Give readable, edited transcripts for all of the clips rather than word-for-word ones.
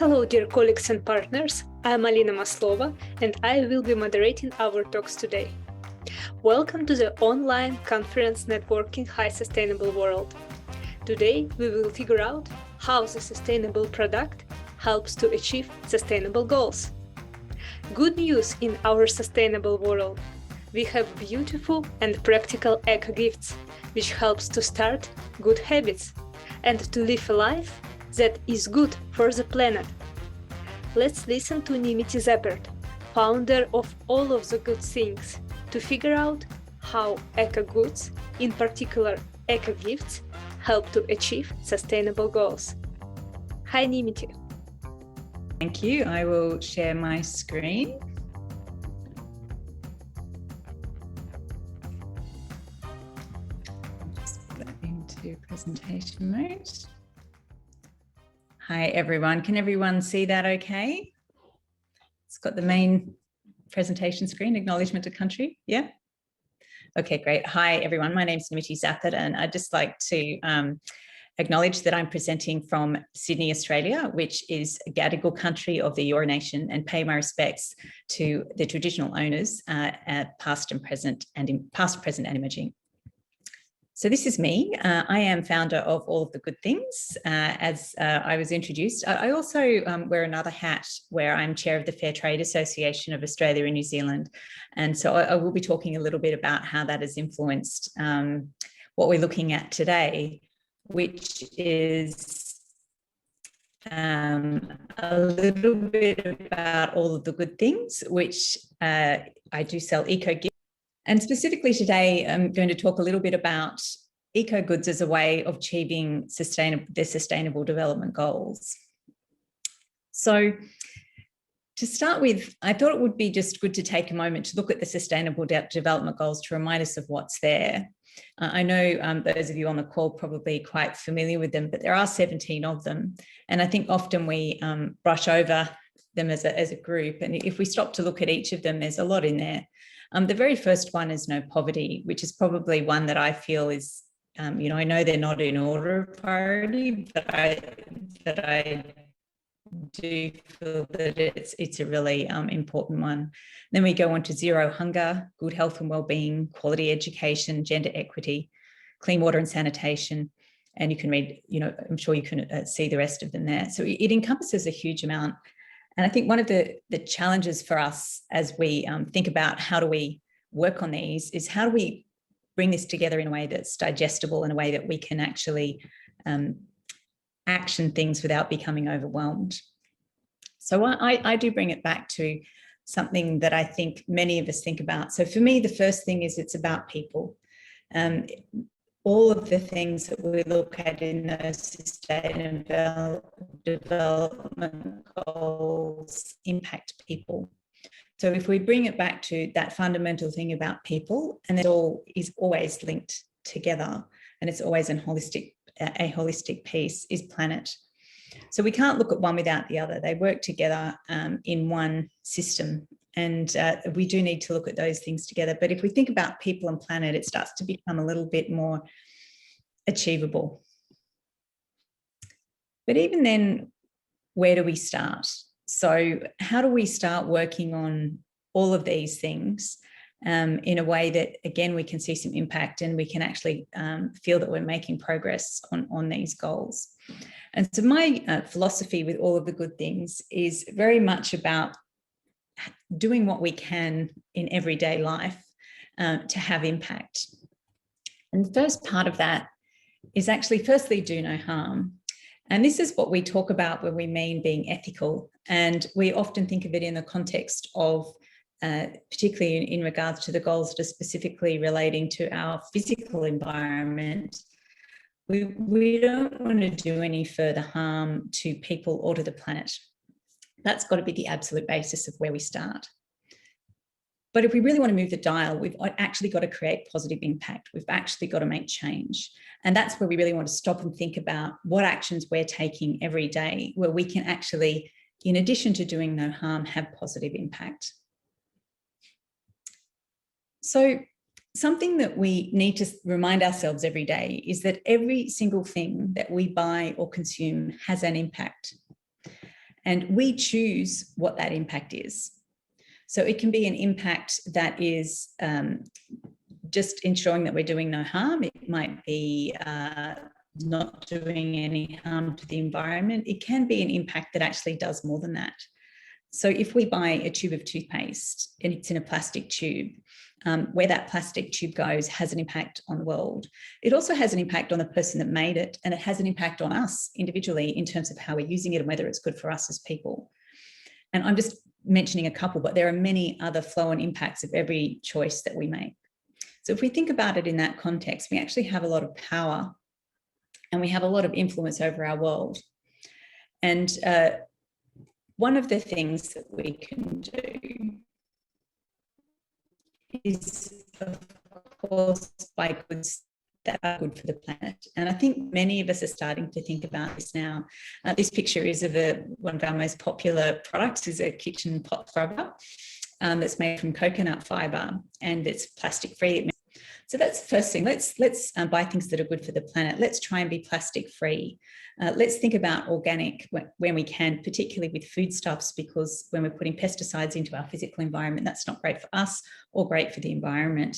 Hello, dear colleagues and partners. I'm Alina Maslova, and I will be moderating our talks today. Welcome to the online conference Networking High Sustainable World. Today, we will figure out how the sustainable product helps to achieve sustainable goals. Good news in our sustainable world. We have beautiful and practical eco-gifts, which helps to start good habits and to live a life that is good for the planet. Let's listen to Nimiti Zeppert, founder of All of the Good Things, to figure out how eco-goods, in particular eco-gifts, help to achieve sustainable goals. Hi, Nimiti. Thank you. I will share my screen. Just put that into presentation mode. Hi, everyone. Can everyone see that okay? It's got the main presentation screen, acknowledgement to country. Yeah? Okay, great. Hi, everyone. My name is Nimiti Zeppert, and I'd just like to acknowledge that I'm presenting from Sydney, Australia, which is a Gadigal country of the Eora Nation, and pay my respects to the traditional owners past, present, and emerging. So this is me. I am founder of All of the Good Things, as I was introduced. I also wear another hat where I'm chair of the Fair Trade Association of Australia and New Zealand. And so I will be talking a little bit about how that has influenced what we're looking at today, which is a little bit about all of the good things, which I do sell eco-gifts. And specifically today, I'm going to talk a little bit about eco-goods as a way of achieving the Sustainable Development Goals. So to start with, I thought it would be just good to take a moment to look at the Sustainable Development Goals to remind us of what's there. I know those of you on the call probably quite familiar with them, but there are 17 of them. And I think often we brush over them as a group. And if we stop to look at each of them, there's a lot in there. The very first one is no poverty, which is probably one that I feel is, I know they're not in order of priority, but I do feel that it's a really important one. Then we go on to zero hunger, good health and well-being, quality education, gender equity, clean water and sanitation. And you can read, I'm sure you can see the rest of them there. So it encompasses a huge amount. And I think one of the challenges for us as we think about how do we work on these is how do we bring this together in a way that's digestible, in a way that we can actually action things without becoming overwhelmed. So I do bring it back to something that I think many of us think about. So for me, the first thing is it's about people. All of the things that we look at in those sustainable development goals impact people. So if we bring it back to that fundamental thing about people, and it all is always linked together, and it's always a holistic piece, is planet. So we can't look at one without the other. They work together in one system. And we do need to look at those things together. But if we think about people and planet, it starts to become a little bit more achievable. But even then, where do we start? So how do we start working on all of these things in a way that, again, we can see some impact and we can actually feel that we're making progress on these goals? And so my philosophy with All of the Good Things is very much about doing what we can in everyday life to have impact. And the first part of that is actually, firstly, do no harm. And this is what we talk about when we mean being ethical. And we often think of it in the context of, particularly in regards to the goals that are specifically relating to our physical environment, we don't want to do any further harm to people or to the planet. That's got to be the absolute basis of where we start. But if we really want to move the dial, we've actually got to create positive impact. We've actually got to make change. And that's where we really want to stop and think about what actions we're taking every day, where we can actually, in addition to doing no harm, have positive impact. So something that we need to remind ourselves every day is that every single thing that we buy or consume has an impact. And we choose what that impact is. So it can be an impact that is just ensuring that we're doing no harm. It might be not doing any harm to the environment. It can be an impact that actually does more than that. So if we buy a tube of toothpaste and it's in a plastic tube, where that plastic tube goes has an impact on the world. It also has an impact on the person that made it, and it has an impact on us individually in terms of how we're using it and whether it's good for us as people. And I'm just mentioning a couple, but there are many other flow-on impacts of every choice that we make. So if we think about it in that context, we actually have a lot of power and we have a lot of influence over our world. And one of the things that we can do is, of course, buy goods that are good for the planet. And I think many of us are starting to think about this now. This picture is of one of our most popular products, is a kitchen pot scrubber that's made from coconut fibre, and it's plastic free. So that's the first thing. Let's buy things that are good for the planet. Let's try and be plastic free. Let's think about organic when we can, particularly with foodstuffs, because when we're putting pesticides into our physical environment, that's not great for us or great for the environment.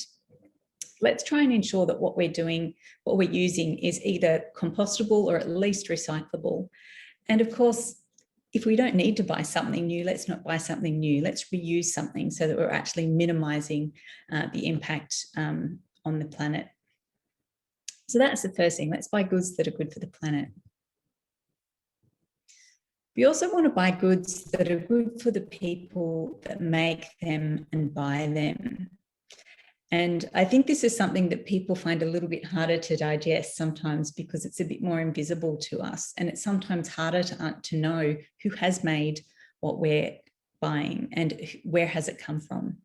Let's try and ensure that what we're doing, what we're using is either compostable or at least recyclable. And of course, if we don't need to buy something new, let's not buy something new. Let's reuse something so that we're actually minimising the impact on the planet. So that's the first thing. Let's buy goods that are good for the planet. We also want to buy goods that are good for the people that make them and buy them. And I think this is something that people find a little bit harder to digest sometimes because it's a bit more invisible to us. And it's sometimes harder to know who has made what we're buying and where has it come from.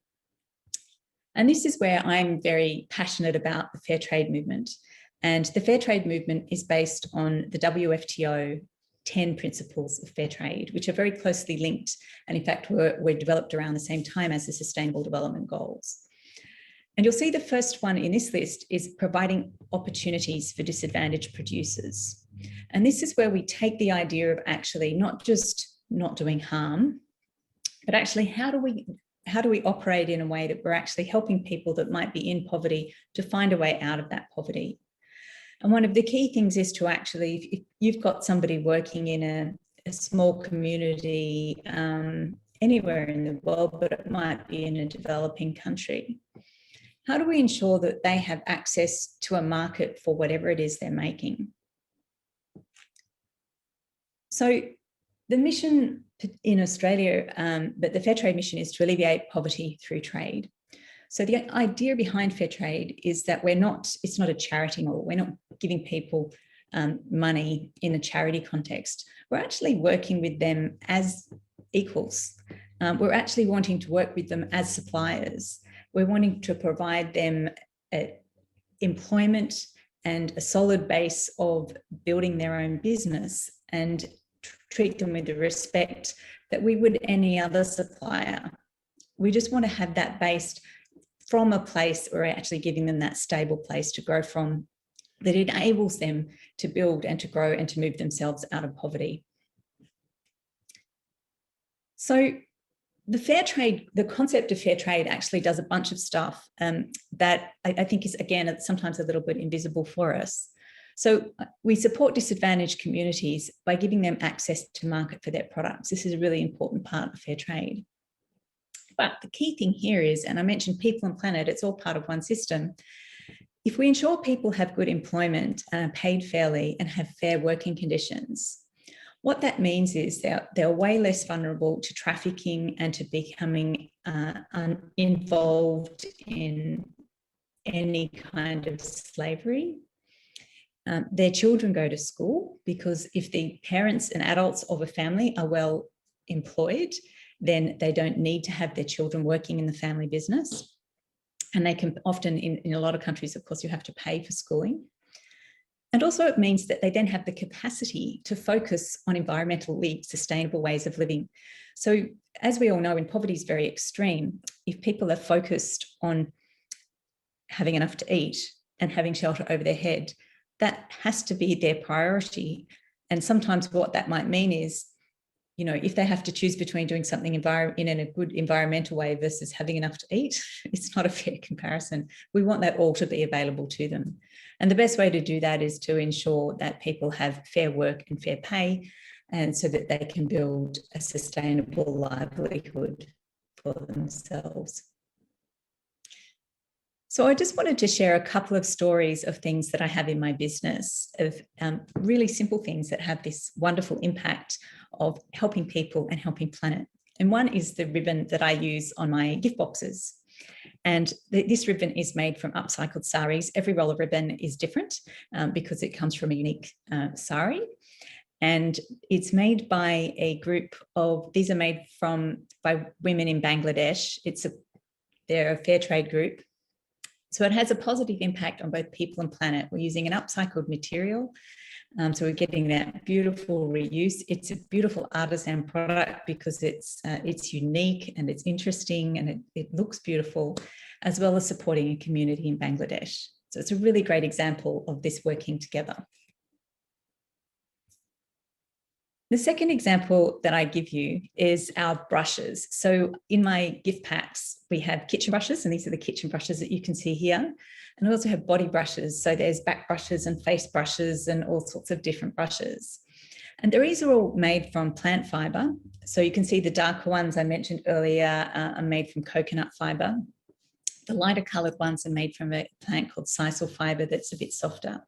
And this is where I'm very passionate about the fair trade movement. And the fair trade movement is based on the WFTO 10 principles of fair trade, which are very closely linked. And in fact, were developed around the same time as the Sustainable Development Goals. And you'll see the first one in this list is providing opportunities for disadvantaged producers. And this is where we take the idea of actually not just not doing harm, but actually how do we operate in a way that we're actually helping people that might be in poverty to find a way out of that poverty. And one of the key things is to actually, if you've got somebody working in a small community anywhere in the world, but it might be in a developing country, how do we ensure that they have access to a market for whatever it is they're making? So the mission in Australia, but the fair trade mission, is to alleviate poverty through trade. So the idea behind fair trade is that it's not a charity model. We're not giving people money in a charity context. We're actually working with them as equals. We're actually wanting to work with them as suppliers. We're wanting to provide them employment and a solid base of building their own business and treat them with the respect that we would any other supplier. We just want to have that based from a place where we're actually giving them that stable place to grow from, that enables them to build and to grow and to move themselves out of poverty. So the concept of fair trade actually does a bunch of stuff that I think is, again, sometimes a little bit invisible for us. So we support disadvantaged communities by giving them access to market for their products. This is a really important part of fair trade. But the key thing here is, and I mentioned people and planet, it's all part of one system. If we ensure people have good employment and are paid fairly and have fair working conditions, what that means is they're way less vulnerable to trafficking and to becoming involved in any kind of slavery. Their children go to school, because if the parents and adults of a family are well employed, then they don't need to have their children working in the family business. And they can often, in a lot of countries, of course, you have to pay for schooling. And also it means that they then have the capacity to focus on environmentally sustainable ways of living. So as we all know, when poverty is very extreme, if people are focused on having enough to eat and having shelter over their head, that has to be their priority. And sometimes what that might mean is if they have to choose between doing something in a good environmental way versus having enough to eat, it's not a fair comparison. We want that all to be available to them. And the best way to do that is to ensure that people have fair work and fair pay, and so that they can build a sustainable livelihood for themselves. So I just wanted to share a couple of stories of things that I have in my business, of really simple things that have this wonderful impact of helping people and helping planet. And one is the ribbon that I use on my gift boxes. And this ribbon is made from upcycled saris. Every roll of ribbon is different because it comes from a unique sari. And it's made by a group of, these are made by women in Bangladesh. They're a fair trade group. So it has a positive impact on both people and planet. We're using an upcycled material. So we're getting that beautiful reuse. It's a beautiful artisan product because it's unique and it's interesting and it looks beautiful, as well as supporting a community in Bangladesh. So it's a really great example of this working together. The second example that I give you is our brushes. So in my gift packs, we have kitchen brushes, and these are the kitchen brushes that you can see here. And we also have body brushes. So there's back brushes and face brushes and all sorts of different brushes. And these are all made from plant fiber. So you can see the darker ones I mentioned earlier are made from coconut fiber. The lighter colored ones are made from a plant called sisal fiber that's a bit softer.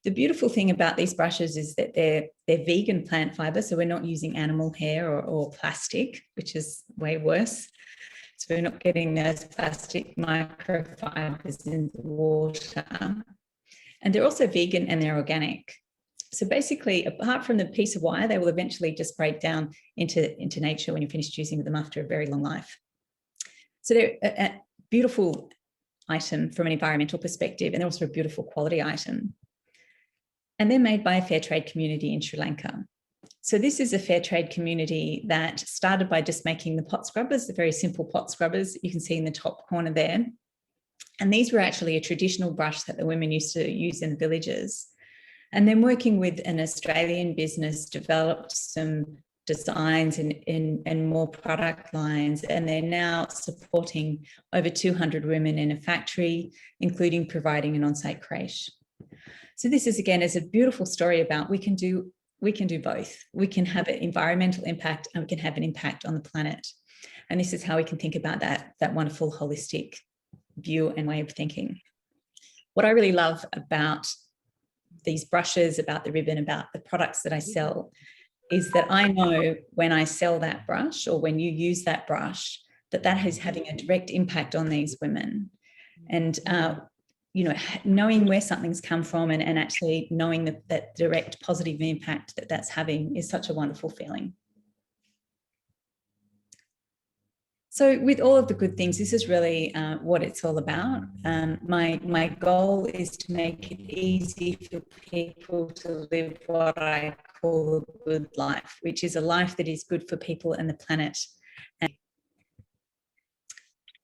The beautiful thing about these brushes is that they're vegan plant fiber, so we're not using animal hair or plastic, which is way worse. So we're not getting those plastic microfibers in the water. And they're also vegan and they're organic. So basically, apart from the piece of wire, they will eventually just break down into nature when you're finished using them after a very long life. So they're a beautiful item from an environmental perspective, and they're also a beautiful quality item. And they're made by a fair trade community in Sri Lanka. So this is a fair trade community that started by just making the pot scrubbers, the very simple pot scrubbers you can see in the top corner there. And these were actually a traditional brush that the women used to use in the villages. And then working with an Australian business, developed some designs and more product lines. And they're now supporting over 200 women in a factory, including providing an on-site creche. So this is, again, is a beautiful story about we can do both. We can have an environmental impact and we can have an impact on the planet. And this is how we can think about that wonderful holistic view and way of thinking. What I really love about these brushes, about the ribbon, about the products that I sell, is that I know when I sell that brush or when you use that brush, that is having a direct impact on these women. And knowing where something's come from and actually knowing that direct positive impact that's having is such a wonderful feeling. So with all of the good things, this is really what it's all about. My goal is to make it easy for people to live what I call a good life, which is a life that is good for people and the planet.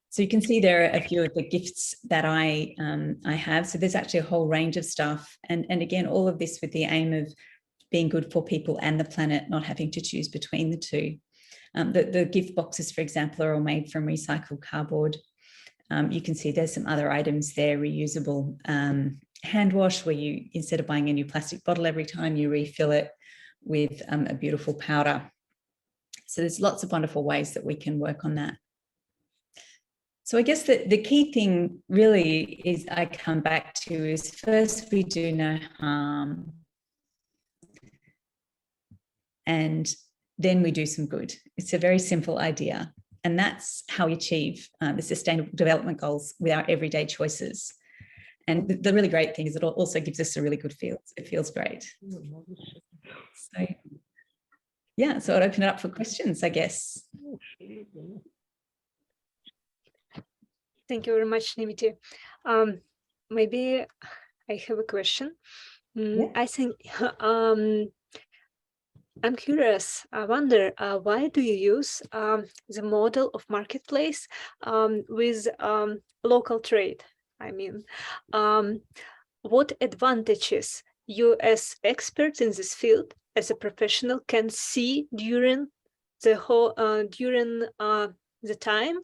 So you can see there are a few of the gifts that I have. So there's actually a whole range of stuff. And again, all of this with the aim of being good for people and the planet, not having to choose between the two. The gift boxes, for example, are all made from recycled cardboard. You can see there's some other items there, reusable hand wash, where you, instead of buying a new plastic bottle every time, you refill it with a beautiful powder. So there's lots of wonderful ways that we can work on that. So I guess the key thing really is I come back to is first we do no harm and then we do some good. It's a very simple idea. And that's how we achieve the Sustainable Development Goals with our everyday choices. And the really great thing is it also gives us a really good feel. It feels great. So yeah, so I'd open it up for questions, I guess. Thank you very much, Nimiti. Maybe I have a question. Yeah. I think I'm curious. I wonder why do you use the model of marketplace with local trade? I mean, what advantages you as experts in this field as a professional can see during the whole the time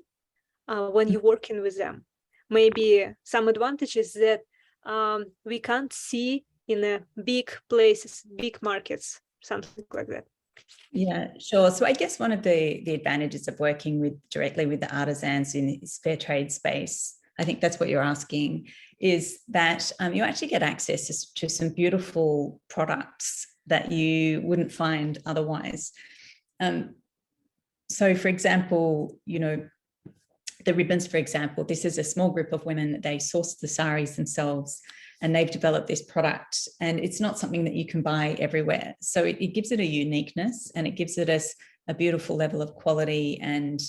when you're working with them? Maybe some advantages that we can't see in big places, big markets, something like that. Yeah, sure. So I guess one of the advantages of working directly with the artisans in this fair trade space, I think that's what you're asking, is that you actually get access to some beautiful products that you wouldn't find otherwise. So, for example, the ribbons, for example, this is a small group of women that they source the saris themselves, and they've developed this product, and it's not something that you can buy everywhere. So it gives it a uniqueness, and it gives it a beautiful level of quality and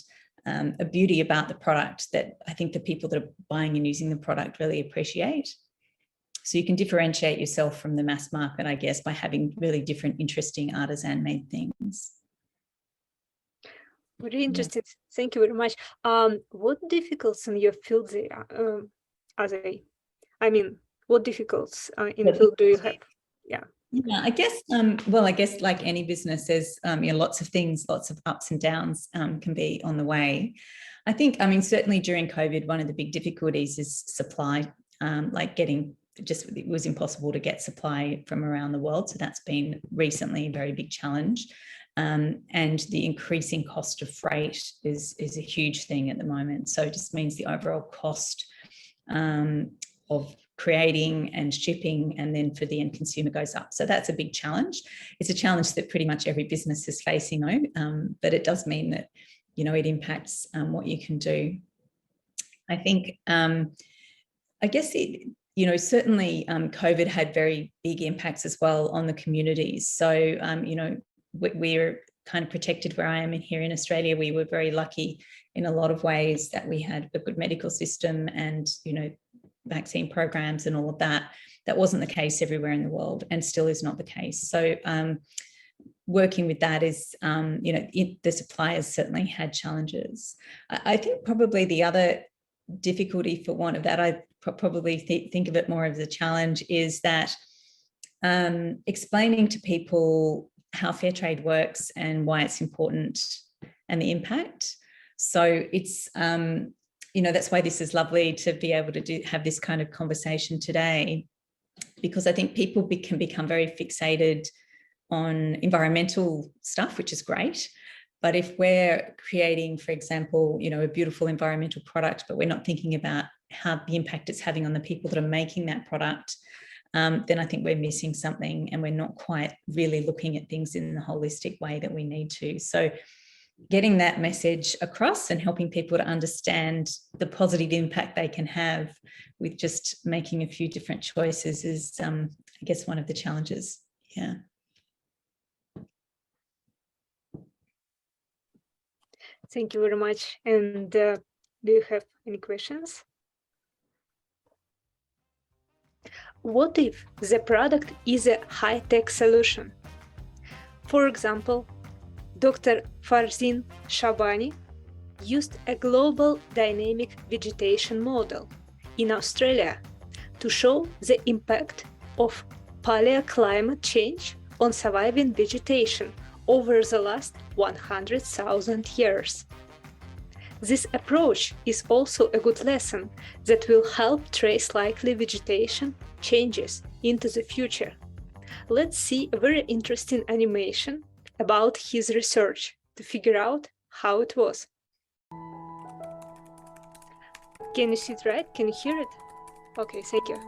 a beauty about the product that I think the people that are buying and using the product really appreciate. So you can differentiate yourself from the mass market, I guess, by having really different, interesting artisan-made things. Very interesting. Yeah. Thank you very much. What difficulties in your field are they? I mean, what difficulties in the field do you have? Yeah. Yeah, I guess, well, I guess like any business, there's lots of things, lots of ups and downs can be on the way. I think, certainly during COVID, one of the big difficulties is supply, it was impossible to get supply from around the world. So that's been recently a very big challenge. And the increasing cost of freight is a huge thing at the moment. So it just means the overall cost of creating and shipping and then for the end consumer goes up. So that's a big challenge. It's a challenge that pretty much every business is facing though, but it does mean that, it impacts what you can do. I think, I guess certainly COVID had very big impacts as well on the communities. So, we're kind of protected where I am here in Australia. We were very lucky in a lot of ways that we had a good medical system and, vaccine programs and all of that. That wasn't the case everywhere in the world and still is not the case. So working with that is, the suppliers certainly had challenges. I think probably the other difficulty for want of that, I probably think of it more as a challenge, is that explaining to people how fair trade works and why it's important and the impact. So it's, that's why this is lovely to be able to have this kind of conversation today, because I think people can become very fixated on environmental stuff, which is great. But if we're creating, for example, a beautiful environmental product, but we're not thinking about how the impact it's having on the people that are making that product, then I think we're missing something and we're not quite really looking at things in the holistic way that we need to. So getting that message across and helping people to understand the positive impact they can have with just making a few different choices is, I guess, one of the challenges. Yeah. Thank you very much. And do you have any questions? What if the product is a high-tech solution? For example, Dr. Farzin Shabani used a global dynamic vegetation model in Australia to show the impact of paleoclimate change on surviving vegetation over the last 100,000 years. This approach is also a good lesson that will help trace likely vegetation changes into the future. Let's see a very interesting animation about his research to figure out how it was. Can you see it right? Can you hear it? Okay, thank you.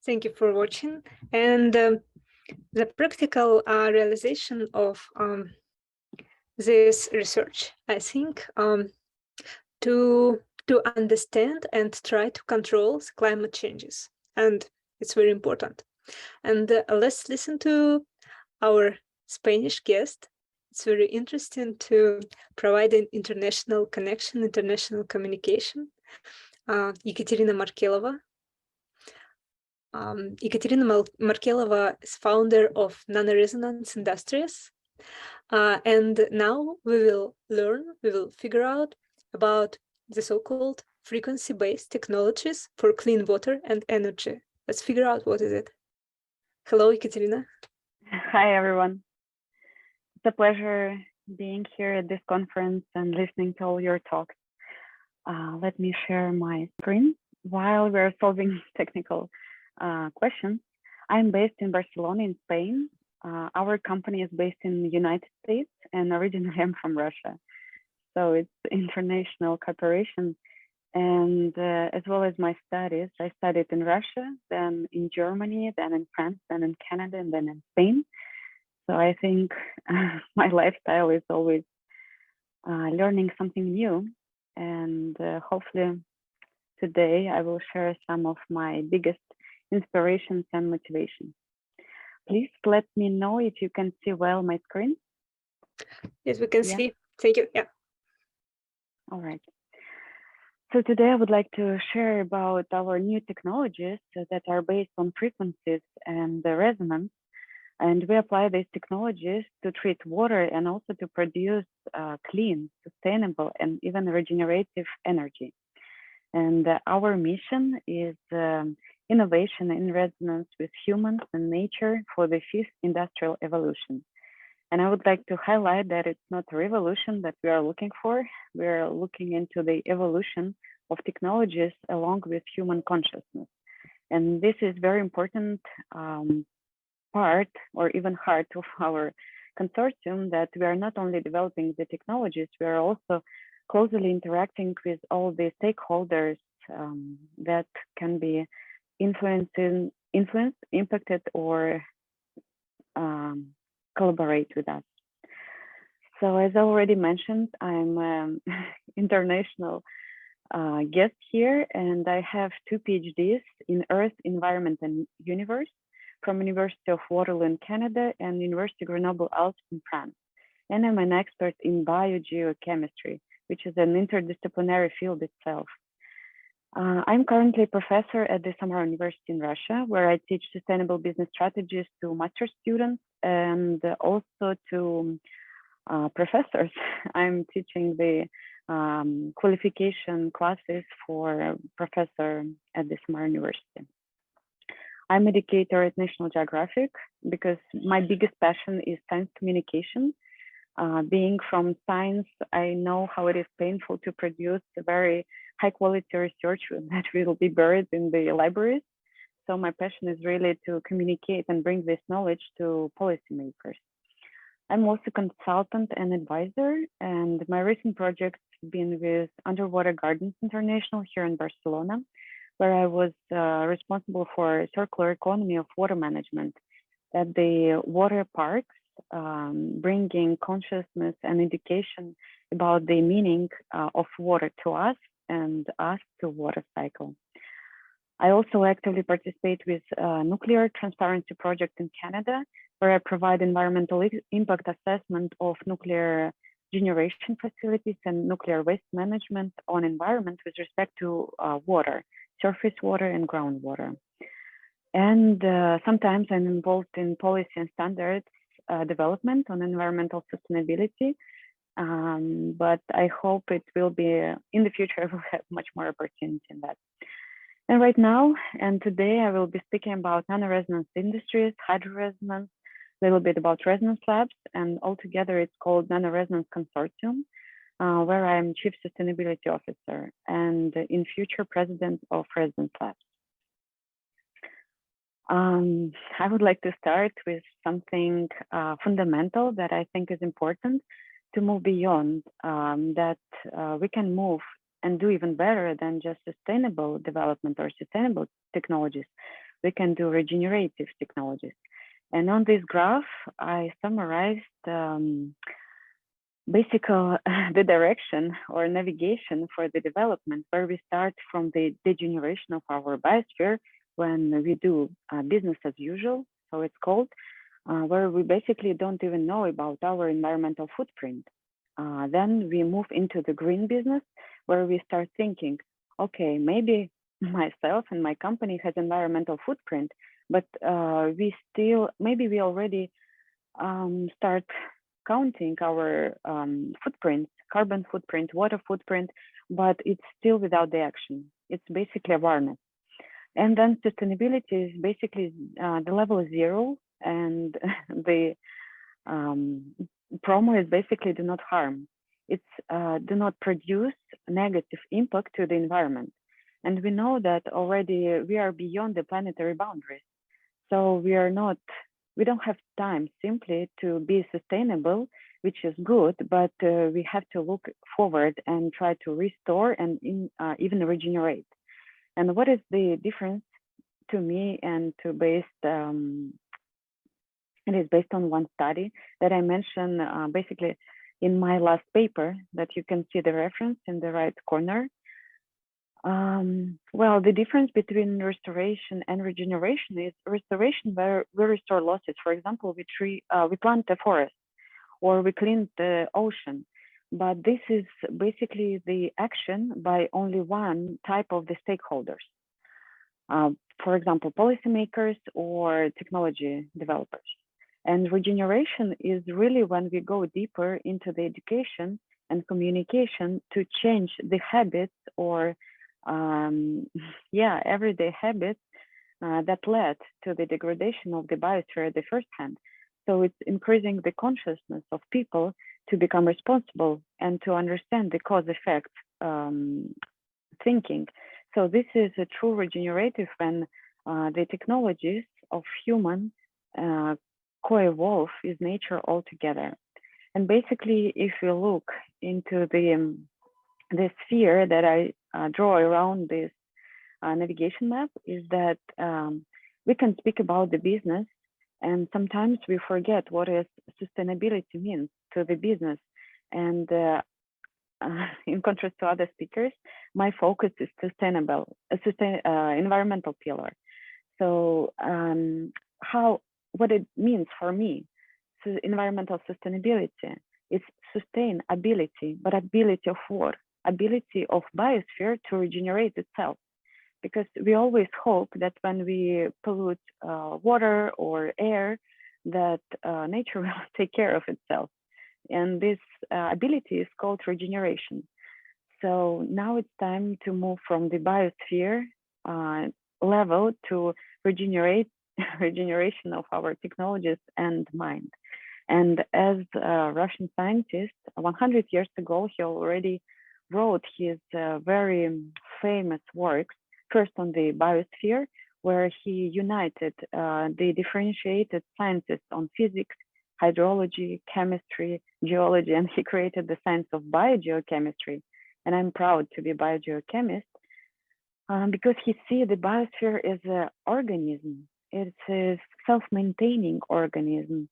Thank you for watching. And the practical realization of this research, I think, to understand and try to control the climate changes, and it's very important. And let's listen to our Spanish guest. It's very interesting to provide an international connection, international communication. Ekaterina Markelova. Ekaterina Markelova is founder of Nanoresonance Industries. And now we will figure out about the so-called frequency-based technologies for clean water and energy. Let's figure out what is it. Hello, Ekaterina. Hi, everyone. It's a pleasure being here at this conference and listening to all your talks. Let me share my screen while we're solving technical questions. I'm based in Barcelona, in Spain. Our company is based in the United States, and originally I'm from Russia. So it's international cooperation. And as well as my studies, I studied in Russia, then in Germany, then in France, then in Canada, and then in Spain. So I think my lifestyle is always learning something new. And hopefully today I will share some of my biggest inspirations and motivation. Please let me know if you can see well my screen. Yes, we can see. Thank you. Yeah. All right. So today I would like to share about our new technologies that are based on frequencies and the resonance. And we apply these technologies to treat water and also to produce clean, sustainable, and even regenerative energy. And our mission is innovation in resonance with humans and nature for the fifth industrial evolution. And I would like to highlight that it's not a revolution that we are looking for. We're looking into the evolution of technologies along with human consciousness. And this is very important part or even heart of our consortium, that we are not only developing the technologies, we are also closely interacting with all the stakeholders that can be influenced, impacted, or collaborate with us. So as I already mentioned, I'm an international guest here, and I have 2 PhDs in Earth, Environment, and Universe from University of Waterloo in Canada and University Grenoble-Alpes in France. And I'm an expert in biogeochemistry, which is an interdisciplinary field itself. I'm currently a professor at the Samara University in Russia, where I teach sustainable business strategies to master students and also to professors. I'm teaching the qualification classes for professor at the Samara University. I'm an educator at National Geographic because my biggest passion is science communication. Being from science, I know how it is painful to produce a very high quality research that will be buried in the libraries. So my passion is really to communicate and bring this knowledge to policymakers. I'm also a consultant and advisor, and my recent projects have been with Underwater Gardens International here in Barcelona, where I was responsible for circular economy of water management at the water parks, bringing consciousness and education about the meaning of water to us and us to water cycle. I also actively participate with Nuclear Transparency Project in Canada, where I provide environmental impact assessment of nuclear generation facilities and nuclear waste management on environment with respect to water, surface water and groundwater. And sometimes I'm involved in policy and standards development on environmental sustainability. But I hope it will be in the future, I will have much more opportunity in that. And right now, and today, I will be speaking about nanoresonance industries, hydroresonance, a little bit about resonance labs, and altogether it's called Nanoresonance Consortium, where I'm Chief Sustainability Officer and in future President of Resonance Labs. I would like to start with something fundamental that I think is important to move beyond, that we can move and do even better than just sustainable development or sustainable technologies. We can do regenerative technologies. And on this graph, I summarized basically the direction or navigation for the development, where we start from the degeneration of our biosphere when we do business as usual, so it's called, where we basically don't even know about our environmental footprint. Then we move into the green business, where we start thinking, okay, maybe myself and my company has environmental footprint, but maybe we already start counting our footprints, carbon footprint, water footprint, but it's still without the action. It's basically awareness. And then sustainability is basically the level is 0, and the promo is basically do not harm. It's do not produce negative impact to the environment. And we know that already we are beyond the planetary boundaries. So we don't have time simply to be sustainable, which is good, but we have to look forward and try to restore and even regenerate. And what is the difference to me and to it is based on one study that I mentioned basically in my last paper that you can see the reference in the right corner. Well, the difference between restoration and regeneration is restoration where we restore losses. For example, we plant a forest or we clean the ocean. But this is basically the action by only one type of the stakeholders. For example, policymakers or technology developers. And regeneration is really when we go deeper into the education and communication to change the habits or everyday habits that led to the degradation of the biosphere at the first hand. So it's increasing the consciousness of people to become responsible and to understand the cause-effect thinking. So this is a true regenerative when the technologies of human co-evolve with nature altogether. And basically, if you look into the sphere that I draw around this navigation map, is that we can speak about the business, and sometimes we forget what is sustainability means to the business. And in contrast to other speakers, my focus is environmental pillar. So what it means for me, so environmental sustainability is sustainability, but ability of what? Ability of biosphere to regenerate itself. Because we always hope that when we pollute water or air, that nature will take care of itself. And this ability is called regeneration. So now it's time to move from the biosphere level to regeneration of our technologies and mind. And as a Russian scientist, 100 years ago, he already wrote his very famous works, first on the biosphere, where he united the differentiated sciences on physics, hydrology, chemistry, geology, and he created the science of biogeochemistry. And I'm proud to be a biogeochemist because he sees the biosphere as an organism. It's a self-maintaining organism.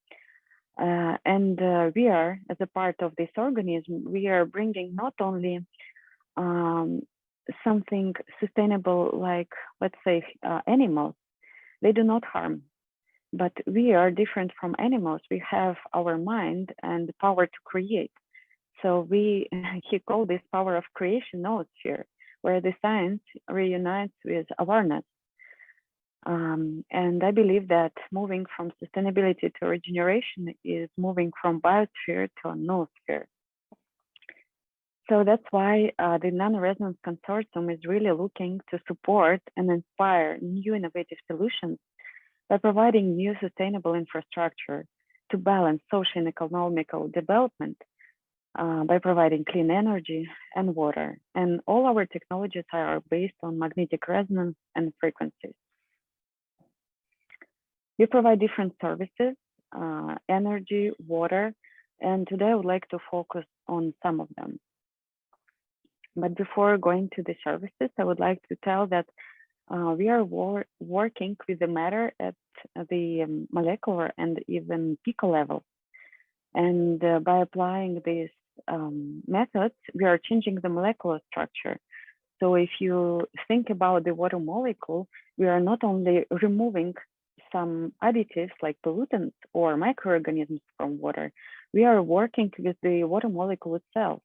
And we are, as a part of this organism, we are bringing not only something sustainable like, let's say, animals. They do not harm, but we are different from animals. We have our mind and the power to create. So he called this power of creation noosphere, where the science reunites with awareness. And I believe that moving from sustainability to regeneration is moving from biosphere to a noosphere. So that's why the Non-Resonance Consortium is really looking to support and inspire new innovative solutions by providing new sustainable infrastructure to balance social and economical development by providing clean energy and water. And all our technologies are based on magnetic resonance and frequencies. We provide different services, energy, water, and today I would like to focus on some of them. But before going to the services, I would like to tell that we are working with the matter at the molecular and even pico level. And by applying these methods, we are changing the molecular structure. So if you think about the water molecule, we are not only removing some additives like pollutants or microorganisms from water, we are working with the water molecule itself.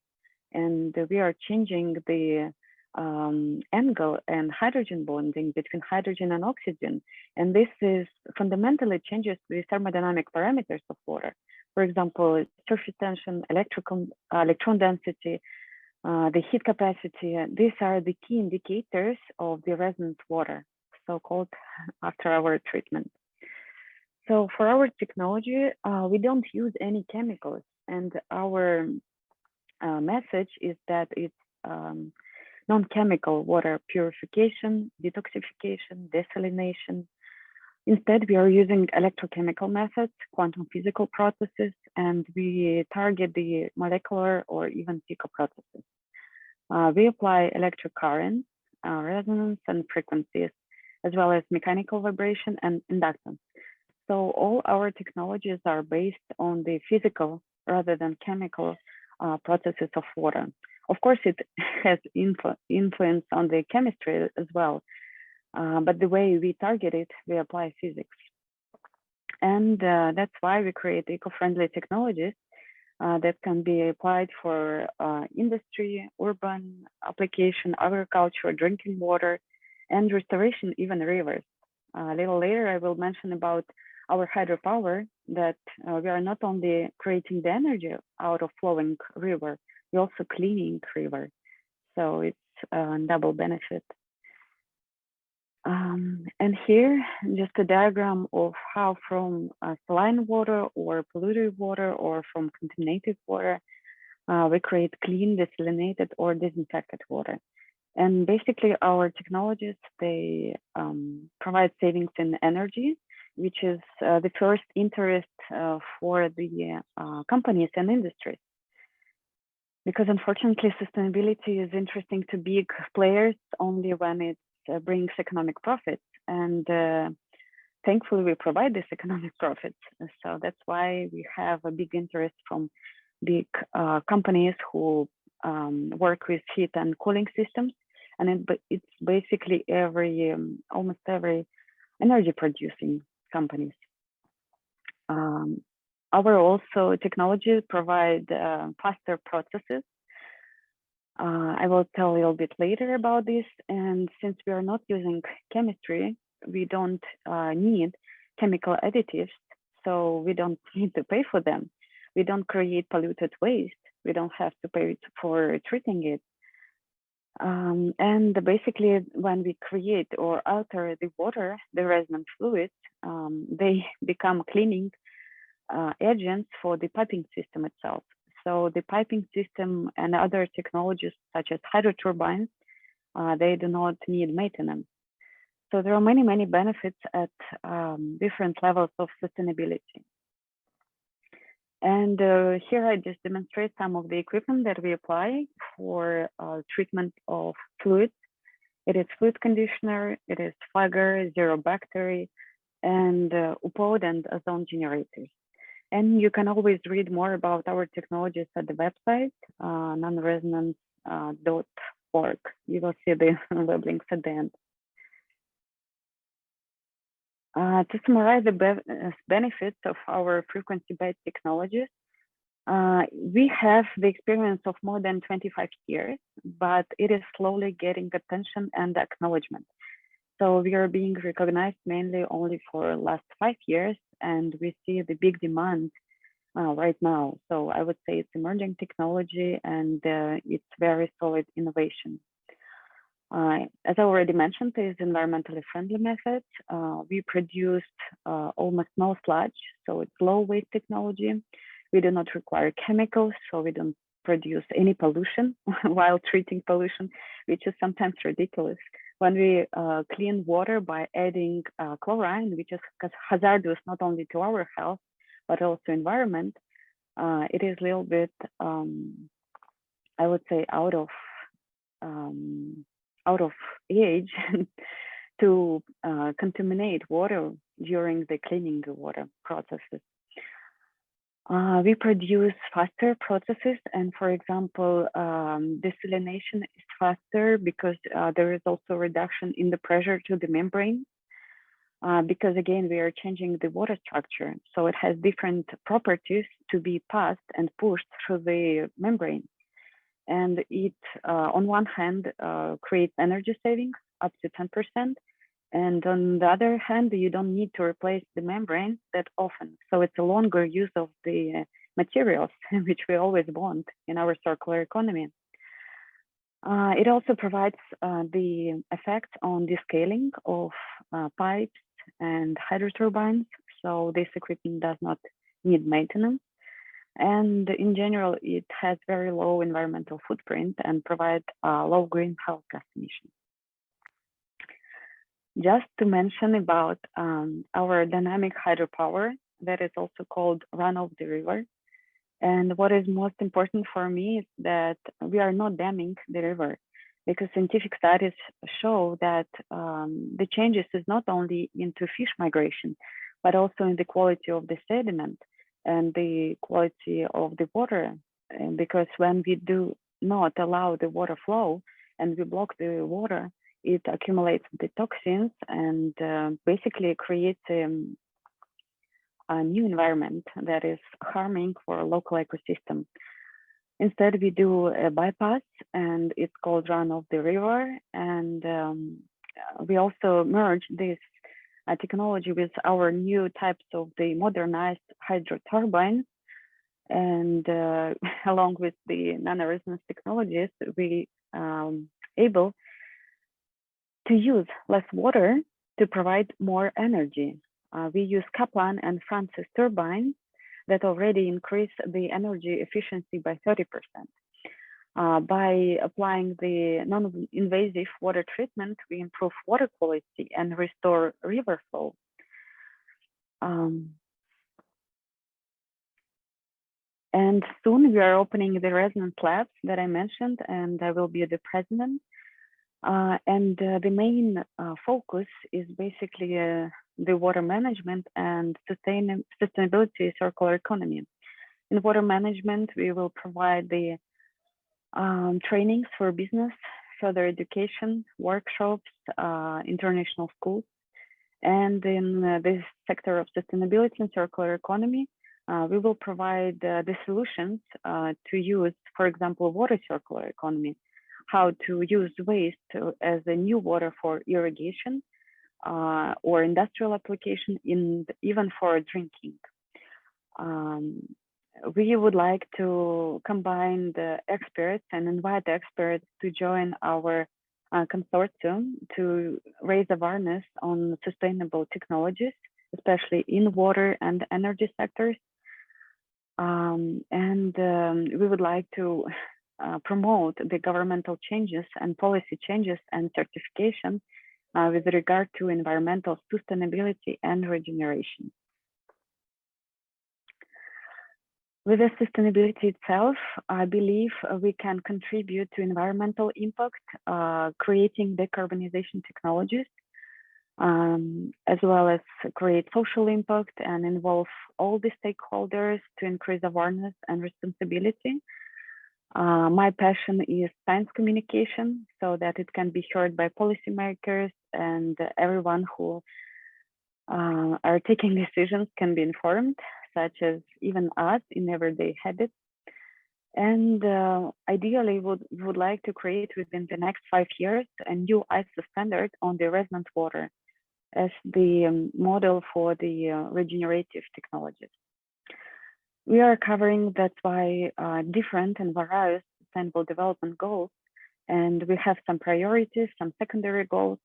And we are changing the angle and hydrogen bonding between hydrogen and oxygen. And this is fundamentally changes the thermodynamic parameters of water. For example, surface tension, electron density, the heat capacity. These are the key indicators of the resonant water, so-called after our treatment. So for our technology, we don't use any chemicals, and our message is that it's non-chemical water purification, detoxification, desalination. Instead, we are using electrochemical methods, quantum physical processes, and we target the molecular or even pico processes. We apply electric current, resonance, and frequencies, as well as mechanical vibration and inductance. So all our technologies are based on the physical rather than chemical processes of water. Of course, it has influence on the chemistry as well, but the way we target it, we apply physics. And that's why we create eco-friendly technologies that can be applied for industry, urban application, agriculture, drinking water, and restoration, even rivers. A little later, I will mention about our hydropower, that we are not only creating the energy out of flowing river, we're also cleaning river. So it's a double benefit. And here, just a diagram of how from saline water or polluted water or from contaminated water, we create clean, desalinated or disinfected water. And basically our technologies, they provide savings in energy, which is the first interest for the companies and industries. Because unfortunately, sustainability is interesting to big players only when it brings economic profits. And thankfully, we provide this economic profits. So that's why we have a big interest from big companies who work with heat and cooling systems. And it's basically almost every energy producing companies. Our also technologies provide faster processes. I will tell a little bit later about this. And since we are not using chemistry, we don't need chemical additives, so we don't need to pay for them. We don't create polluted waste. We don't have to pay for treating it. And basically, when we create or alter the water, the resonant fluids, they become cleaning agents for the piping system itself. So the piping system and other technologies such as hydroturbines, they do not need maintenance. So there are many, many benefits at different levels of sustainability. And here I just demonstrate some of the equipment that we apply for treatment of fluids. It is fluid conditioner, it is Flagger, Zero Bacteria, and UPOD and ozone generators. And you can always read more about our technologies at the website, nonresonance.org. You will see the web links at the end. To summarize the benefits of our frequency-based technologies, we have the experience of more than 25 years, but it is slowly getting attention and acknowledgement. So we are being recognized mainly only for last 5 years, and we see the big demand right now. So I would say it's emerging technology and it's very solid innovation. As I already mentioned, is environmentally friendly method. We produced almost no sludge, so it's low waste technology. We do not require chemicals, so we don't produce any pollution while treating pollution, which is sometimes ridiculous. When we clean water by adding chlorine, which is hazardous not only to our health, but also environment, it is a little bit, I would say, out of age to contaminate water during the cleaning the water processes. We produce faster processes, and for example, desalination is faster because there is also reduction in the pressure to the membrane. Because again, we are changing the water structure, so it has different properties to be passed and pushed through the membrane. And it, on one hand, creates energy savings up to 10%. And on the other hand, you don't need to replace the membrane that often. So it's a longer use of the materials, which we always want in our circular economy. It also provides the effect on the scaling of pipes and hydro turbines. So this equipment does not need maintenance. And in general, it has very low environmental footprint and provides low greenhouse gas emissions. Just to mention about our dynamic hydropower, that is also called run of the river. And what is most important for me is that we are not damming the river, because scientific studies show that the changes is not only into fish migration, but also in the quality of the sediment and the quality of the water. And because when we do not allow the water flow and we block the water, it accumulates the toxins and basically creates a new environment that is harming for a local ecosystem. Instead, we do a bypass, and it's called run of the river. And we also merge this technology with our new types of the modernized hydro turbines. And along with the nanoresonance technologies, we able to use less water to provide more energy. We use Kaplan and Francis turbines that already increase the energy efficiency by 30%. By applying the non-invasive water treatment, we improve water quality and restore river flow. And soon we are opening the resonance labs that I mentioned, and I will be the president. The main focus is basically the water management and sustainability circular economy. In water management, we will provide the trainings for business, further education, workshops, international schools. And in this sector of sustainability and circular economy, we will provide the solutions to use, for example, water circular economy, how to use waste as a new water for irrigation or industrial application, even for drinking. We would like to combine the experts and invite experts to join our consortium to raise awareness on sustainable technologies, especially in water and energy sectors. We would like to promote the governmental changes and policy changes and certification with regard to environmental sustainability and regeneration. With the sustainability itself, I believe we can contribute to environmental impact, creating decarbonization technologies, as well as create social impact and involve all the stakeholders to increase awareness and responsibility. My passion is science communication, so that it can be heard by policymakers and everyone who are taking decisions can be informed, such as even us in everyday habits. And ideally would like to create within the next 5 years a new ISO standard on the resonant water as the model for the regenerative technologies. We are covering, that's why, different and various sustainable development goals, and we have some priorities, some secondary goals,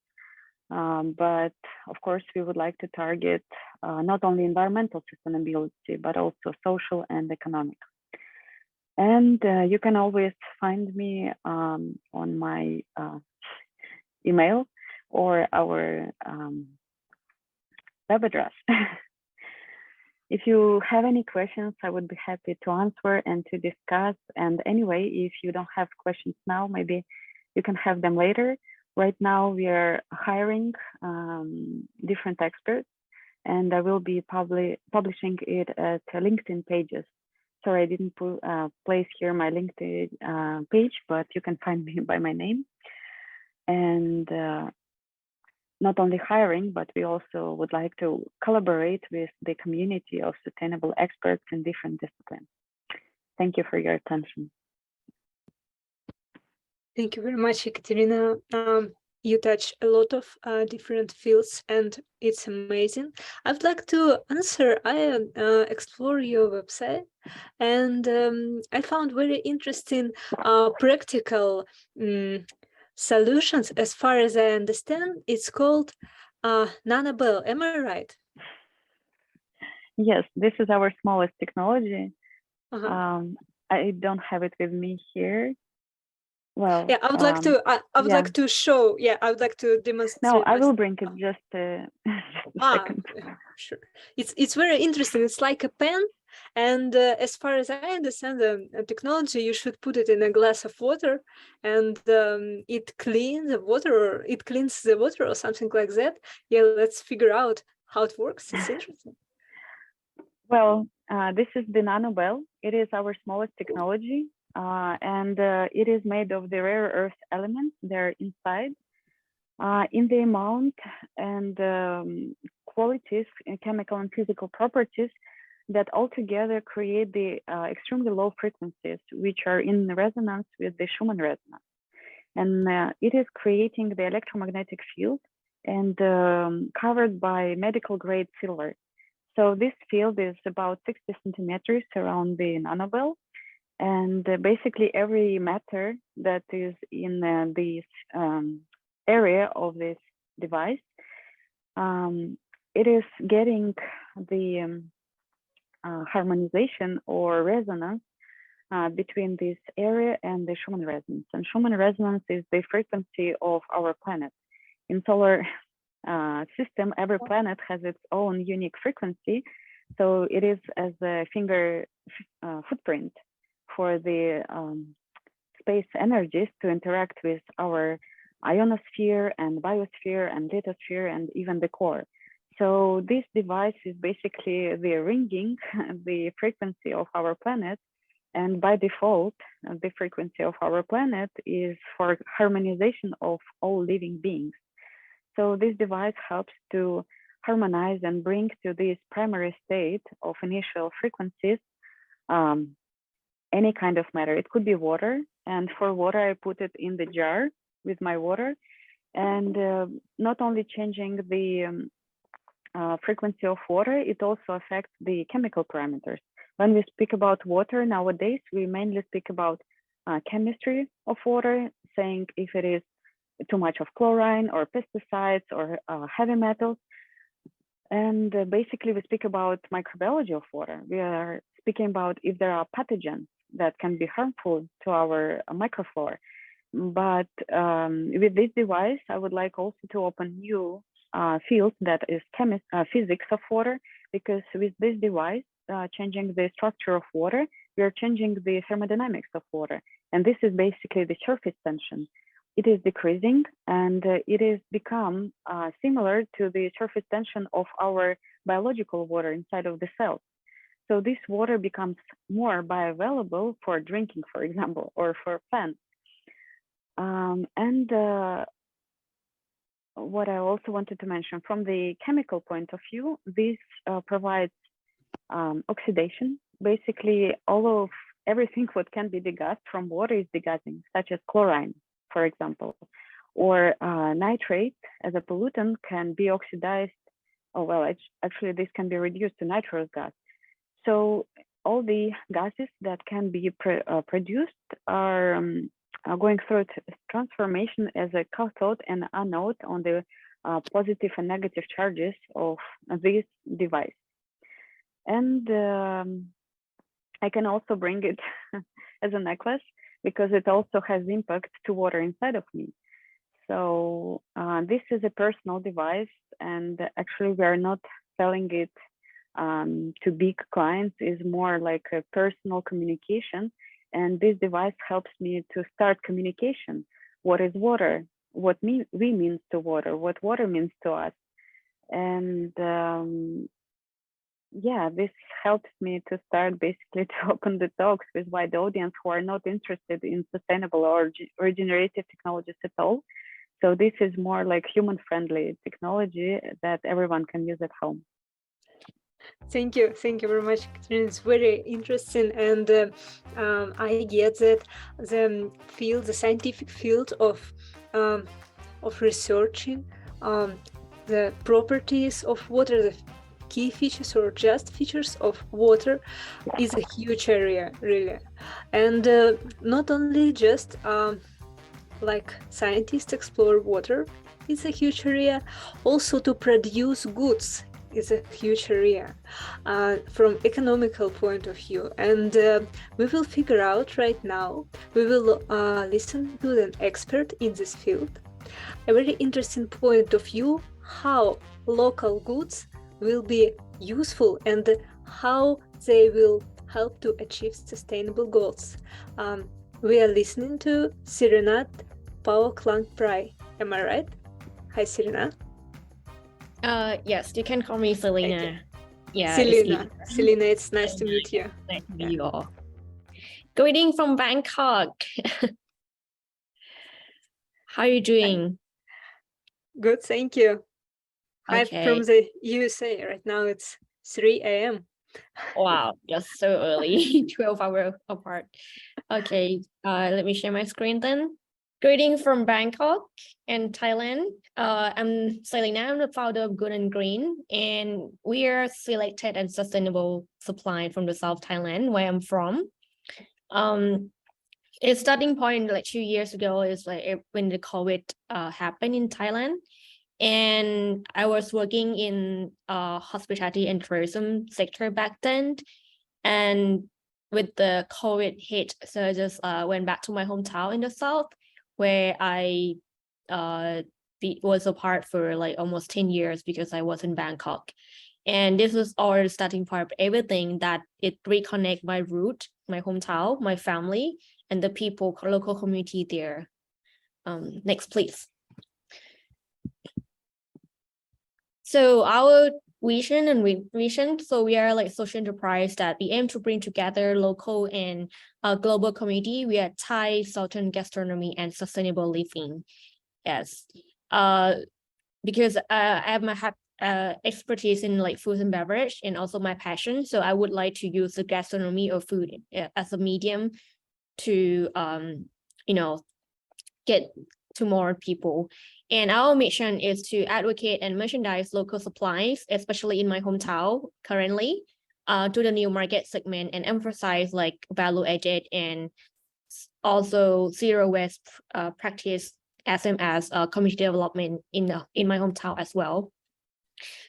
but of course we would like to target not only environmental sustainability, but also social and economic. And you can always find me on my email or our web address. If you have any questions, I would be happy to answer and to discuss. And anyway, if you don't have questions now, maybe you can have them later. Right now, we are hiring different experts, and I will be publishing it at LinkedIn pages. Sorry, I didn't place here my LinkedIn page, but you can find me by my name. And not only hiring, but we also would like to collaborate with the community of sustainable experts in different disciplines. Thank you for your attention. Thank you very much, Ekaterina. You touch a lot of different fields, and it's amazing. I would like to answer. I explore your website, and I found very interesting practical solutions. As far as I understand, it's called Nanobel. Am I right? Yes, this is our smallest technology. Uh-huh. I don't have it with me here. Well, yeah, I would like to. I would like to show. Yeah, I would like to demonstrate. No, I will bring it just a second. Sure. It's very interesting. It's like a pen, and as far as I understand the technology, you should put it in a glass of water, and it cleans the water, or it cleans the water, or something like that. Yeah, let's figure out how it works. It's interesting. Well, this is the Nanobel. It is our smallest technology, and it is made of the rare earth elements. They're inside. In the amount and qualities, chemical and physical properties that altogether create the extremely low frequencies, which are in resonance with the Schumann resonance. And it is creating the electromagnetic field and covered by medical grade silver. So this field is about 60 centimeters around the nanobel. And basically every matter that is in this area of this device, it is getting the harmonization or resonance between this area and the Schumann resonance. And Schumann resonance is the frequency of our planet. In solar system, every planet has its own unique frequency. So it is as a finger footprint for the space energies to interact with our ionosphere and biosphere and lithosphere and even the core. So this device is basically the ringing the frequency of our planet, and by default the frequency of our planet is for harmonization of all living beings. So this device helps to harmonize and bring to this primary state of initial frequencies any kind of matter. It could be water, and for water I put it in the jar with my water, and not only changing the frequency of water, it also affects the chemical parameters. When we speak about water nowadays, we mainly speak about chemistry of water, saying if it is too much of chlorine or pesticides or heavy metals. And basically we speak about microbiology of water. We are speaking about if there are pathogens that can be harmful to our microflora. But with this device, I would like also to open new field that is physics of water, because with this device, changing the structure of water, we are changing the thermodynamics of water. And this is basically the surface tension. It is decreasing, and it is become similar to the surface tension of our biological water inside of the cells. So this water becomes more bioavailable for drinking, for example, or for plants. And what I also wanted to mention, from the chemical point of view, this provides oxidation. Basically, all of everything what can be degassed from water is degassing, such as chlorine, for example, or nitrate as a pollutant can be oxidized. Oh, well, actually this can be reduced to nitrous gas. So all the gases that can be produced are going through transformation as a cathode and anode on the positive and negative charges of this device. And I can also bring it as a necklace because it also has impact to water inside of me. So this is a personal device, and actually we are not selling it to big clients. Is more like a personal communication, and this device helps me to start communication. What is water? What we means to water? What water means to us? And yeah, this helps me to start basically to open the talks with wide audience who are not interested in sustainable or regenerative technologies at all. So this is more like human-friendly technology that everyone can use at home. Thank you very much, Katerina. It's very interesting, and I get that the scientific field of researching the properties of water, the key features or just features of water, is a huge area, really, and not only just like scientists explore water, it's a huge area. Also, to produce goods is a huge area from economical point of view, and we will figure out right now. We will listen to an expert in this field, a very interesting point of view, how local goods will be useful and how they will help to achieve sustainable goals. We are listening to Sirena Pao-Klang-Prai. Am I right? Hi, Sirena. Yes, you can call me Selena. Okay. Yeah, Selena, it's nice to meet you. Nice to meet you all. Greeting from Bangkok. How are you doing? Good, thank you. Hi Okay. from the USA. Right now it's 3 a.m. Wow, just so early, 12 hours apart. Okay, let me share my screen then. Greetings from Bangkok and Thailand. I'm Selena, I'm the founder of Good and Green, and we are selected and sustainable supply from the South Thailand, where I'm from. Its starting point like 2 years ago is like when the COVID happened in Thailand. And I was working in hospitality and tourism sector back then. And with the COVID hit, so I just went back to my hometown in the South, where I was apart for like almost 10 years because I was in Bangkok. And this was our starting point of everything, that it reconnect my root, my hometown, my family, and the people, local community there. Next, please. So our vision and vision, so we are like social enterprise that we aim to bring together local and global community. We are Thai Southern gastronomy and sustainable living. Yes, because I have my expertise in like food and beverage, and also my passion. So I would like to use the gastronomy or food as a medium to get to more people. And our mission is to advocate and merchandise local supplies, especially in my hometown currently, to the new market segment, and emphasize like value added and also zero waste practice, as well as community development in my hometown as well.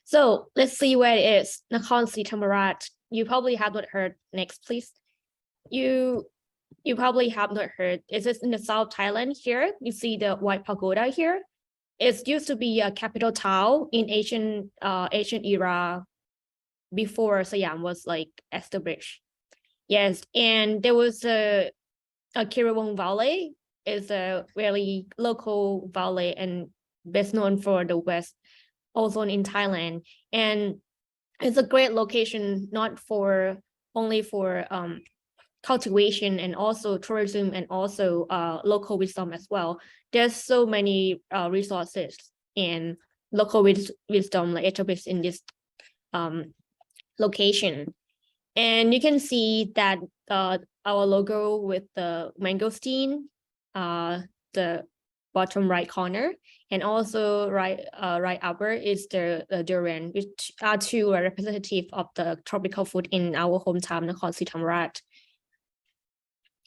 So let's see where it is. Nakhon Si Thammarat. You probably have not heard. Next, please. You probably have not heard. Is this in the South Thailand here? You see the white pagoda here. It used to be a capital town in ancient era, before Siam was like established. Yes, and there was a Kirawong Valley. Is a very local valley and best known for the West ozone in Thailand. And it's a great location, not only for cultivation and also tourism and also local wisdom as well. There's so many resources and local wisdom like established in this location. And you can see that our logo with the mangosteen, the bottom right corner, and also right upper is the durian, which are two representative of the tropical food in our hometown, Nakhon Si Thammarat.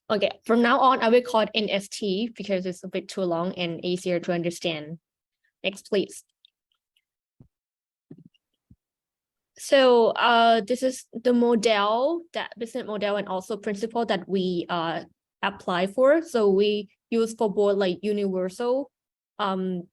Okay, from now on, I will call it NST because it's a bit too long and easier to understand. Next, please. So this is the model, that business model and also principle that we apply for. So we use for both like universal SDG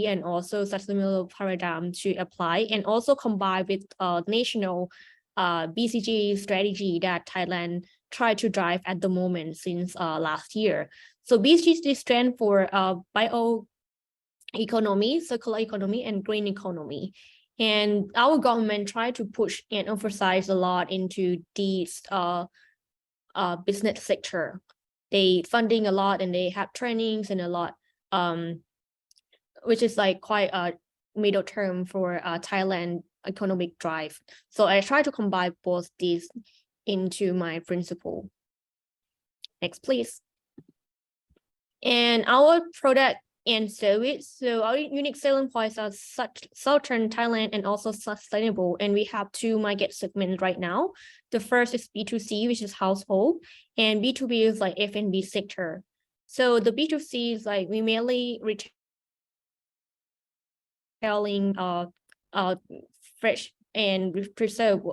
and also sustainable paradigm to apply, and also combine with national BCG strategy that Thailand tried to drive at the moment since last year. So BCG stands for bioeconomy, circular economy, and green economy. And our government tried to push and emphasize a lot into these business sector. They funding a lot and they have trainings and a lot, which is like quite a middle term for Thailand economic drive. So I try to combine both these into my principle. Next, please. And our product and service. So our unique selling points are such Southern Thailand and also sustainable. And we have two market segments right now. The first is B2C, which is household, and B2B is like F&B sector. So the B2C is like we mainly retailing fresh and preserved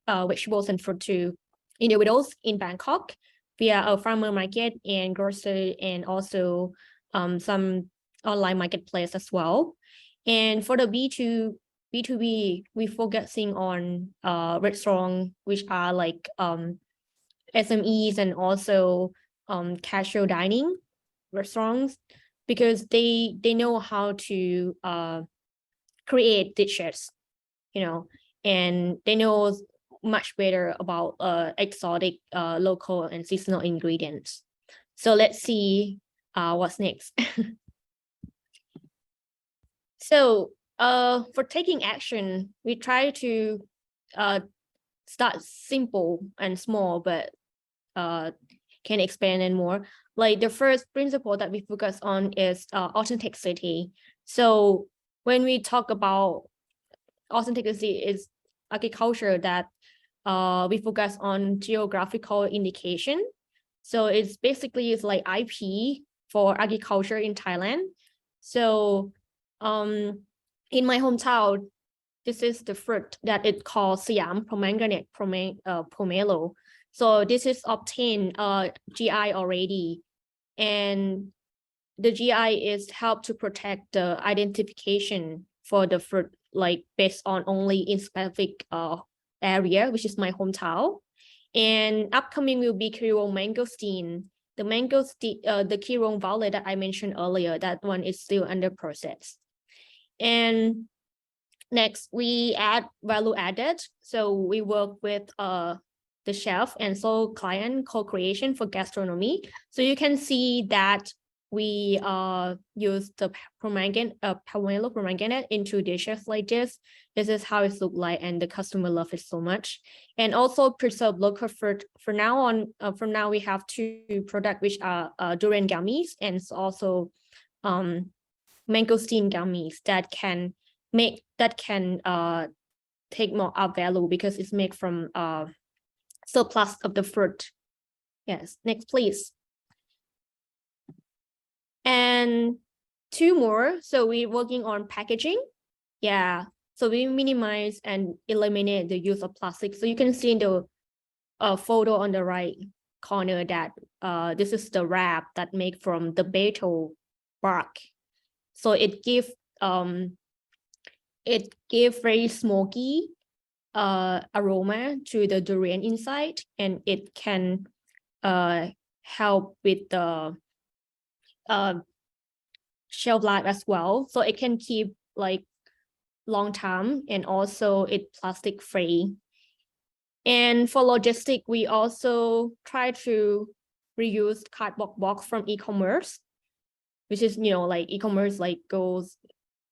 vegetables and fruit to individuals in Bangkok via a farmer market and grocery, and also some online marketplace as well. And for the B2B, we focusing on restaurants, which are like SMEs and also casual dining restaurants, because they know how to create dishes, you know, and they know much better about exotic local and seasonal ingredients. So let's see what's next. So for taking action, we try to start simple and small, but can expand and more. Like the first principle that we focus on is authenticity. So when we talk about authenticity, is agriculture that we focus on geographical indication. So it's basically it's like IP for agriculture in Thailand. So in my hometown, this is the fruit that it called Siam pomegranate pomelo. So this is obtained GI already, and the GI is help to protect the identification for the fruit, like based on only in specific area, which is my hometown. And upcoming will be Kirong mangosteen. The mangosteen, the Kirong violet that I mentioned earlier, that one is still under process. And next, we add value added. So we work with the chef and so client co-creation for gastronomy. So you can see that we use the pomelo pomegranate into dishes like this. This is how it looks like, and the customer love it so much. And also preserve local fruit. From now we have two products which are durian gummies and also mangosteen gummies that can take more up value because it's made from surplus of the fruit. Yes, next please. And two more. So we're working on packaging. Yeah. So we minimize and eliminate the use of plastic. So you can see in the photo on the right corner that this is the wrap that made from the betel bark. So it gives very smoky aroma to the durian inside, and it can help with the shelf life as well. So it can keep like long time, and also it's plastic free. And for logistic, we also try to reuse cardboard box from e-commerce, which is, you know, like e-commerce like goes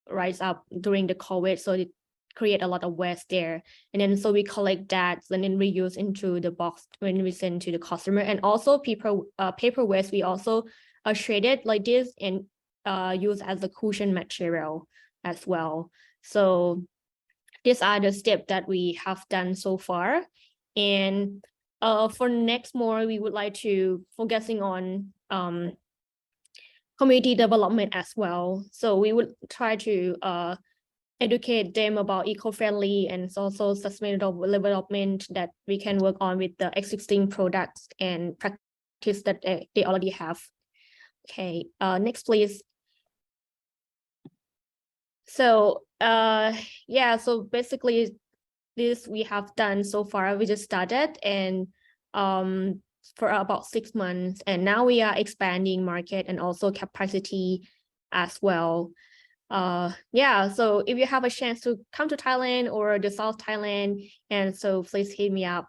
rise up during the COVID. So it create a lot of waste there. And then so we collect that and then reuse into the box when we send to the customer. And also paper waste, we also shred it like this and use as a cushion material as well. So these are the steps that we have done so far. And for next more, we would like to focusing on community development as well. So we would try to educate them about eco-friendly and also sustainable development that we can work on with the existing products and practice that they already have. Okay, next please. So yeah, so basically this we have done so far. We just started and for about 6 months, and now we are expanding market and also capacity as well. Yeah, so if you have a chance to come to Thailand or the South Thailand, and so please hit me up,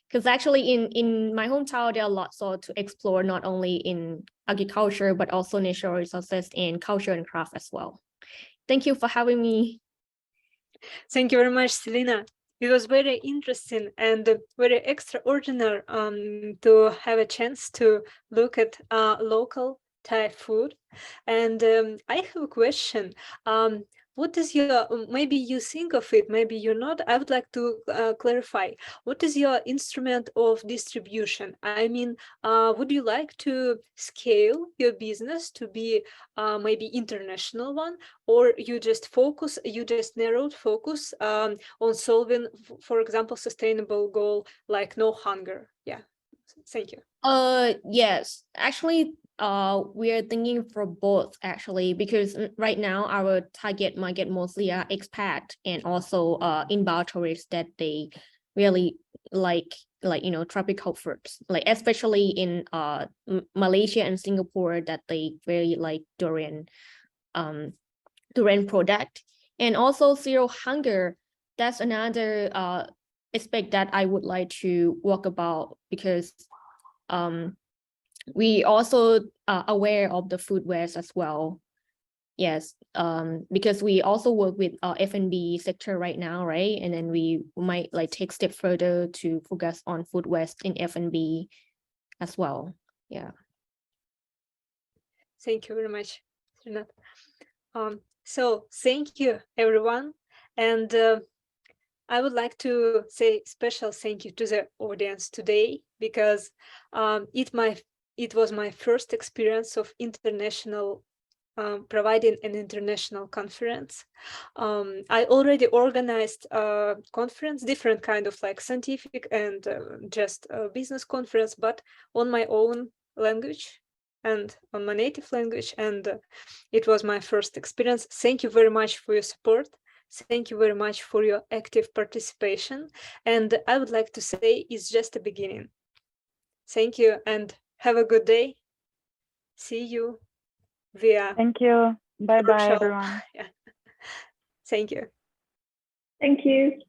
because actually in my hometown there are lots to explore, not only in agriculture but also natural resources and culture and craft as well. Thank you for having me. Thank you very much, Selena. It was very interesting and very extraordinary to have a chance to look at local Thai food. And I have a question. What is your, maybe you think of it, maybe you're not, I would like to clarify, what is your instrument of distribution? I mean, would you like to scale your business to be maybe international one, or you just narrowed focus on solving, for example, sustainable goal like no hunger? Yeah, thank you. Yes, actually, we are thinking for both actually, because right now our target market mostly are expat and also inbound tourists that they really like tropical fruits, like especially in Malaysia and Singapore, that they very like durian product. And also zero hunger, that's another aspect that I would like to work about, because we also are aware of the food waste as well. Yes, because we also work with F&B sector right now, right? And then we might like take step further to focus on food waste in F&B as well. Yeah. Thank you very much, Renat. So thank you, everyone. And I would like to say special thank you to the audience today, because it was my first experience of international providing an international conference. I already organized a conference, different kind of like scientific and just a business conference, but on my own language and on my native language. And it was my first experience. Thank you very much for your support. Thank you very much for your active participation. And I would like to say it's just a beginning. Thank you and have a good day. See you via. Thank you. Bye bye, virtual. everyone. Yeah. Thank you. Thank you.